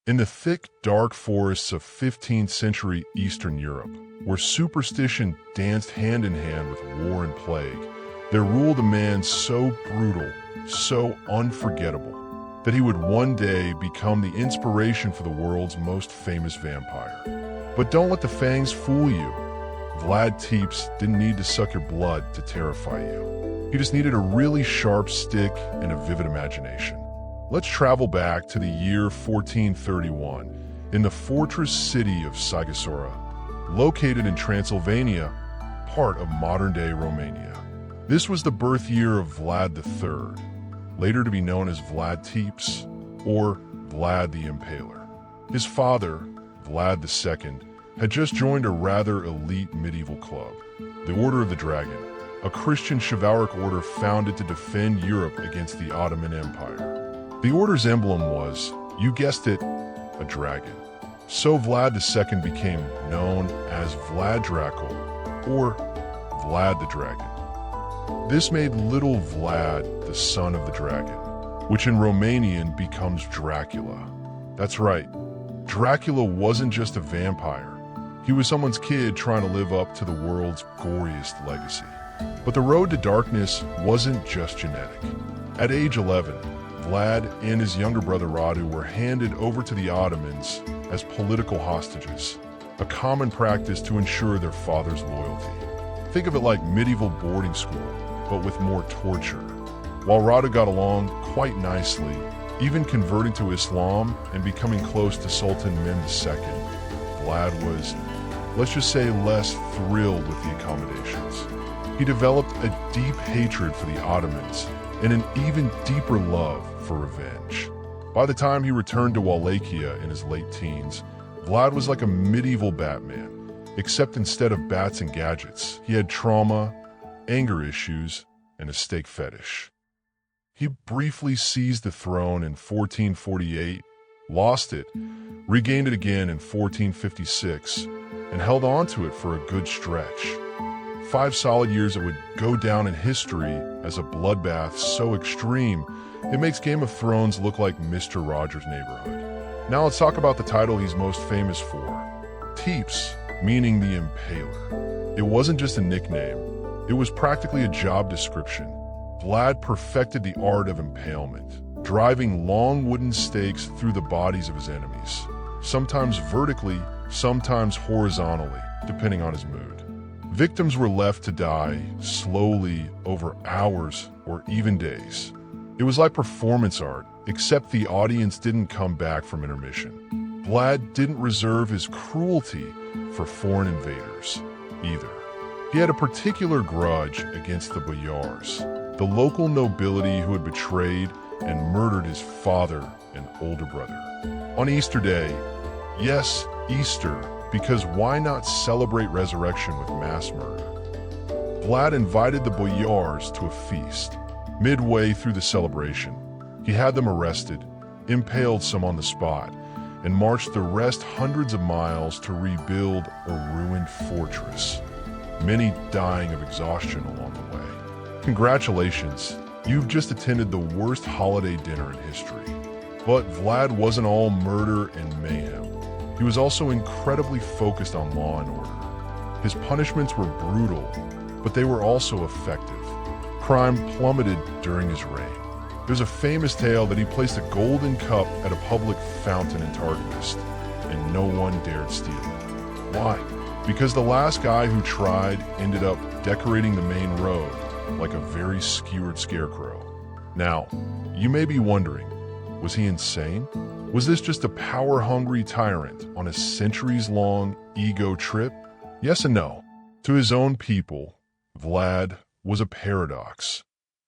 In the thick, dark forests of 15th century Eastern Europe, where superstition danced hand in hand with war and plague, there ruled a man so brutal, so unforgettable, that he would one day become the inspiration for the world's most famous vampire. But don't let the fangs fool you. Vlad Țepeș didn't need to suck your blood to terrify you. He just needed a really sharp stick and a vivid imagination. Let's travel back to the year 1431 in the fortress city of Sighisoara, located in Transylvania, part of modern-day Romania. This was the birth year of Vlad III, later to be known as Vlad Țepeș or Vlad the Impaler. His father, Vlad II, had just joined a rather elite medieval club, the Order of the Dragon, a Christian chivalric order founded to defend Europe against the Ottoman Empire. The order's emblem was, you guessed it, a dragon. So Vlad II became known as Vlad Dracula, or Vlad the Dragon. This made little Vlad the son of the dragon, which in Romanian becomes Dracula. That's right, Dracula wasn't just a vampire. He was someone's kid trying to live up to the world's goriest legacy. But the road to darkness wasn't just genetic. At age 11, Vlad and his younger brother Radu were handed over to the Ottomans as political hostages, a common practice to ensure their father's loyalty. Think of it like medieval boarding school, but with more torture. While Radu got along quite nicely, even converting to Islam and becoming close to Sultan Mehmed II, Vlad was, let's just say, less thrilled with the accommodations. He developed a deep hatred for the Ottomans and an even deeper love for revenge. By the time he returned to Wallachia in his late teens, Vlad was like a medieval Batman, except instead of bats and gadgets, he had trauma, anger issues, and a steak fetish. He briefly seized the throne in 1448, lost it, regained it again in 1456, and held on to it for a good stretch. 5 solid years that would go down in history as a bloodbath so extreme, it makes Game of Thrones look like Mr. Rogers' Neighborhood. Now let's talk about the title he's most famous for. Țepeș, meaning the Impaler. It wasn't just a nickname, it was practically a job description. Vlad perfected the art of impalement, driving long wooden stakes through the bodies of his enemies, sometimes vertically, sometimes horizontally, depending on his mood. Victims were left to die slowly over hours or even days. It was like performance art, except the audience didn't come back from intermission. Vlad didn't reserve his cruelty for foreign invaders, either. He had a particular grudge against the boyars, the local nobility who had betrayed and murdered his father and older brother. On Easter Day, yes, Easter, because why not celebrate resurrection with mass murder? Vlad invited the boyars to a feast. Midway through the celebration, he had them arrested, impaled some on the spot, and marched the rest hundreds of miles to rebuild a ruined fortress, many dying of exhaustion along the way. Congratulations, you've just attended the worst holiday dinner in history. But Vlad wasn't all murder and mayhem. He was also incredibly focused on law and order. His punishments were brutal, but they were also effective. Crime plummeted during his reign. There's a famous tale that he placed a golden cup at a public fountain in Târgoviște, and no one dared steal it. Why? Because the last guy who tried ended up decorating the main road like a very skewered scarecrow. Now, you may be wondering, was he insane? Was this just a power-hungry tyrant on a centuries-long ego trip? Yes and no. To his own people, Vlad was a paradox,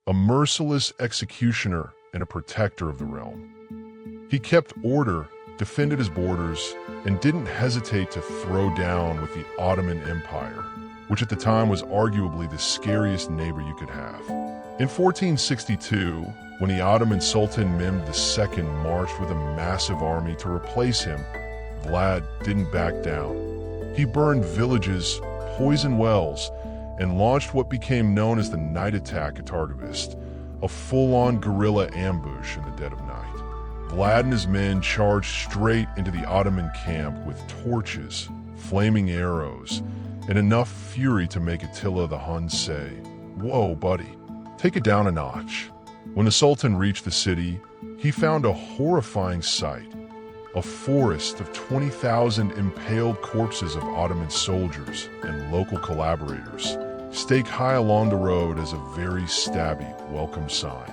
a merciless executioner and a protector of the realm. He kept order, defended his borders, and didn't hesitate to throw down with the Ottoman Empire, which at the time was arguably the scariest neighbor you could have. In 1462, when the Ottoman Sultan Mehmed II marched with a massive army to replace him, Vlad didn't back down. He burned villages, poisoned wells, and launched what became known as the night attack at Târgoviște, a full-on guerrilla ambush in the dead of night. Vlad and his men charged straight into the Ottoman camp with torches, flaming arrows, and enough fury to make Attila the Hun say, "Whoa, buddy, take it down a notch." When the Sultan reached the city, he found a horrifying sight. A forest of 20,000 impaled corpses of Ottoman soldiers and local collaborators, staked high along the road as a very stabby welcome sign.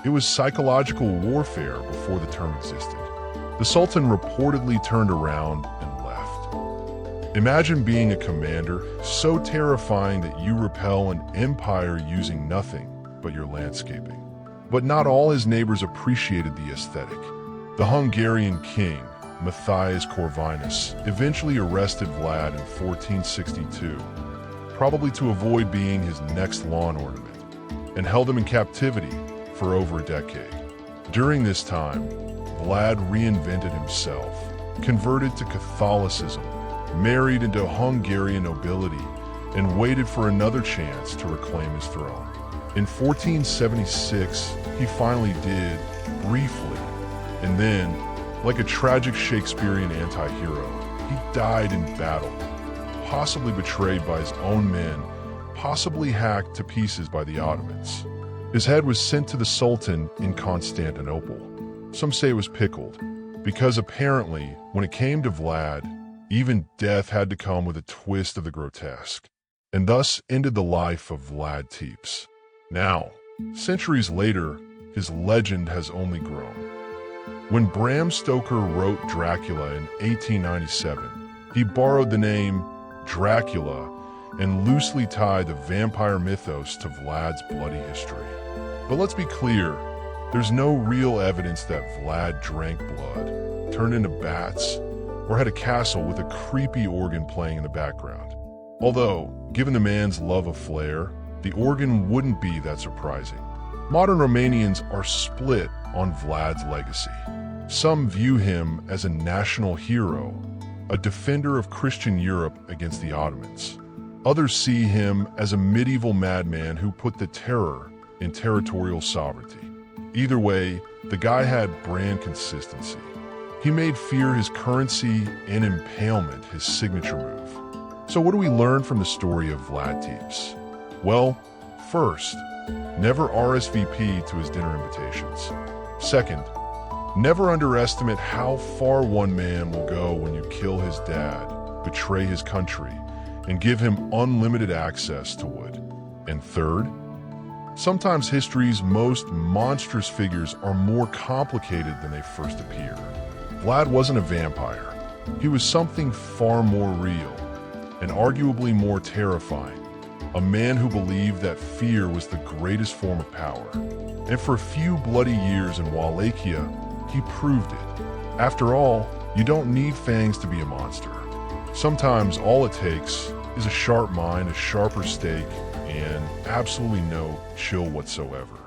It was psychological warfare before the term existed. The Sultan reportedly turned around and left. Imagine being a commander so terrifying that you repel an empire using nothing but your landscaping. But not all his neighbors appreciated the aesthetic. The Hungarian king, Matthias Corvinus, eventually arrested Vlad in 1462, probably to avoid being his next lawn ornament, and held him in captivity for over a decade. During this time, Vlad reinvented himself, converted to Catholicism, married into Hungarian nobility, and waited for another chance to reclaim his throne. In 1476, he finally did, briefly, and then, like a tragic Shakespearean anti-hero, he died in battle, possibly betrayed by his own men, possibly hacked to pieces by the Ottomans. His head was sent to the Sultan in Constantinople. Some say it was pickled, because apparently, when it came to Vlad, even death had to come with a twist of the grotesque, and thus ended the life of Vlad Țepeș. Now, centuries later, his legend has only grown. When Bram Stoker wrote Dracula in 1897, he borrowed the name Dracula and loosely tied the vampire mythos to Vlad's bloody history. But let's be clear, there's no real evidence that Vlad drank blood, turned into bats, or had a castle with a creepy organ playing in the background. Although, given the man's love of flair, the organ wouldn't be that surprising. Modern Romanians are split on Vlad's legacy. Some view him as a national hero, a defender of Christian Europe against the Ottomans. Others see him as a medieval madman who put the terror in territorial sovereignty. Either way, the guy had brand consistency. He made fear his currency and impalement his signature move. So what do we learn from the story of Vlad Țepeș? Well, first, never RSVP to his dinner invitations. Second, never underestimate how far one man will go when you kill his dad, betray his country, and give him unlimited access to wood. And third, sometimes history's most monstrous figures are more complicated than they first appear. Vlad wasn't a vampire. He was something far more real, and arguably more terrifying. A man who believed that fear was the greatest form of power. And for a few bloody years in Wallachia, he proved it. After all, you don't need fangs to be a monster. Sometimes all it takes is a sharp mind, a sharper stake, and absolutely no chill whatsoever.